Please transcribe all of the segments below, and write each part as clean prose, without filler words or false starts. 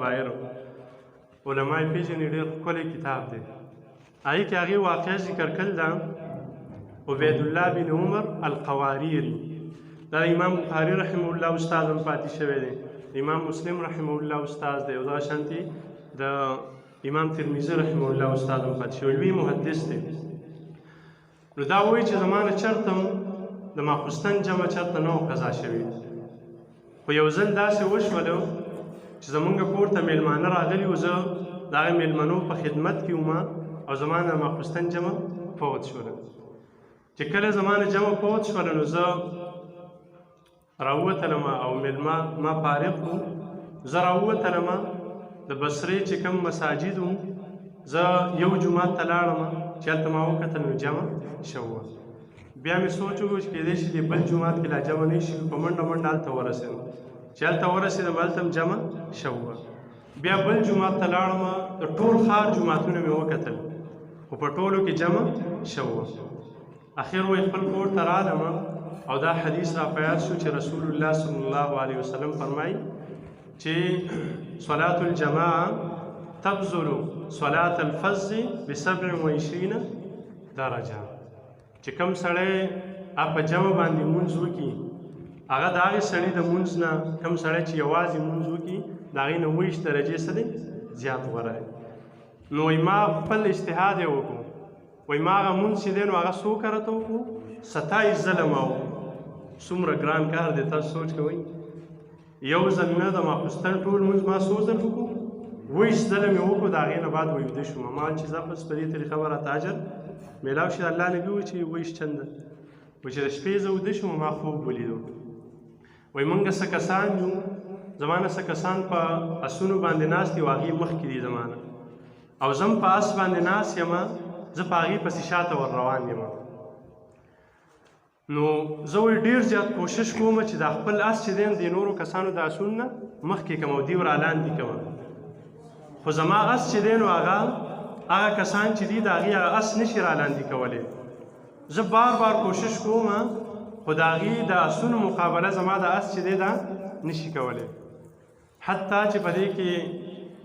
الکبائر علماء پیژني ډېر ښکلی کتاب دی هغې کې هغې واقعه ذکر کړل ده عبید الله بن عمر القواریری دا امام بخاري رحمه الله استاد هم پاتې شوی دی امام مسلم رحمه الله استاد دی او دا شانتي د امام ترمذي رحمه الله استاد هم پاتې شوی لوی محدث دی نو دا وایي چې زمانه چېرته د ماخوستن جمع چېرته نه و قضا شوې خو یو ځل داسې وشولو چې زمونږ کور ته میلمانه راغلي وو زه د هغې میلمنو په خدمت کې وم او زما نه ماخوستن جمع فوت شوله چې کله زما نه جمع فوت شوله نو زه راووتلم او میلمه ما فارغ وو زه راووتلم د بصرې چې کوم مساجد وو زه یو جومات ته لاړم چې هلته ما وکتل نو جمع شوه بیا مې سوچ وکړو چې کیدای شي د بل جومات کې لا جمع نه شي په منډه منډه هلته ورسېدم چې هلته ورسېدم هلته هم جمع شوه بیا بل جومات ته لاړم د ټول ښار جوماتونه مې وکتل خو په ټولو کې جمع شوه اخر وایي خپل کور ته رالم او دا حدیث را په یاد شو چې رسول الله صلی الله علیه وسلم فرمایي چې صلاة الجماعه تبذل صلاة الفز ب27 درجه چې کوم سړی په جمع باندې مونځ وکړي هغه د هغې سړي د مونځ نه کوم سړی چې یوازې مونځ وکړي د هغې نه 20 درجې څه دی زیات غوره دی نو وایي ما خپل اجتهاد یې وکړو وایي ما هغه مونځ چې دی نو هغه څو کرته وکړو 27 ځله ما وکړو څومره ګران کار دی تاسو سوچ کوئ یو ځل نه د ماخوستن ټول مونځ ما څو ځل وکړو 20 ځله مې وکړو د هغې نه بعد ویده شوم ما چې زه بس په دې طریقه به راته اجر میلاو شي الله نبي وایي چې 20 چنده وایي چې د شپې زه ویده شوم ما خوب ولیدو وایي موږ څه کسان یو زما نه څه کسان په اسونو باندې ناست دي او هغې مخکې دي زما نه او زه هم په اس باندې ناست یم زه په هغې پسې شاته ور روان یم نو زه وایي ډېر زیات کوشش کوم چې دا خپل اس چې دی د نورو کسانو د اسونو نه مخکې کړم او دې ور لاندې کړم خو زما اس چې دی نو هغه کسان چې دي د هغې هغه اس نشي رالاندې کولی زه بار بار کوشش کوم خو د هغې د اسونو مقابله زما د اس چې دی دا نشي کولی حتی چې په دې کې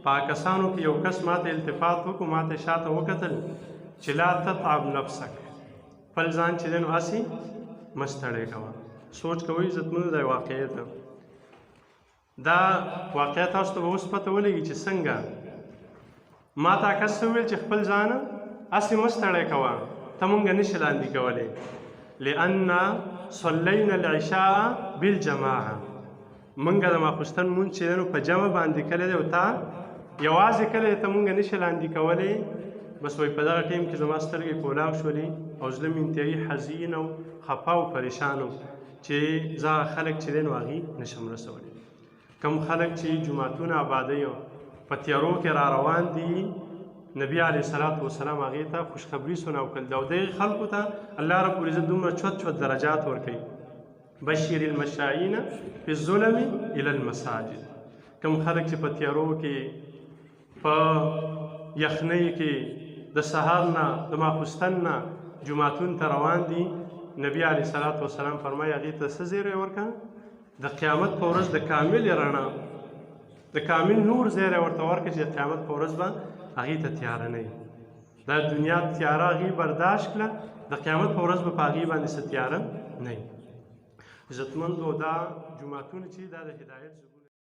په کسانو کې یو کس ماته التفات وکړو ماته شاته وکتل چې لا تتعب نفسک خپل ځان چې دی نو هسې مه ستړی کوه سوچ کوئ عزتمنو دا واقعیت ده دا واقعه تاسو ته به اوس پته ولګي چې څنګه ما تا کس وویل چې خپل ځان هسې مه ستړی کوه ته مونږ نشي لاندې کولی لأن صلینا العشاء بالجماعه مونږ د ماخوستن مونځ چې دی نو په جمع باندې کلی دی او تا یوازې کلی ته مونږ نشي لاندې کولی بس وایي په دغه ټیم کې زما سترګې کولاو شولې او زړه مې انتهایي حزین او خفه او پریشان و چې زه خلک چې دی نو هغې نشم رسولی کوم خلک چې جوماتونه آبادوي په تیارو کې را روان دي نبی علیه صلات وسلام هغې ته خوشخبري سناو کړل او دغې خلکو ته الله رب العزت دومره چوت درجات ورکوي بشر المشائین فی الظلم الی المساجد کوم خلک چې په تیارو کې په یخنۍ کې د سهار نه د ماخوستن نه جوماتون ته روان دي نبی علیه صلات وسلام فرمایي هغې ته څه زیری ورکړه د قیامت په ورځ د کامل رڼا د کامل نور زیری ورته ورکړه چې د قیامت په ورځ به هغې ته تیاره نه وي دا دنیا تیاره هغې برداشت کړه د قیامت په ورځ به په هغې باندې څه تیاره نه وي عزتمندو دا جوماتونه چې دا د هدایت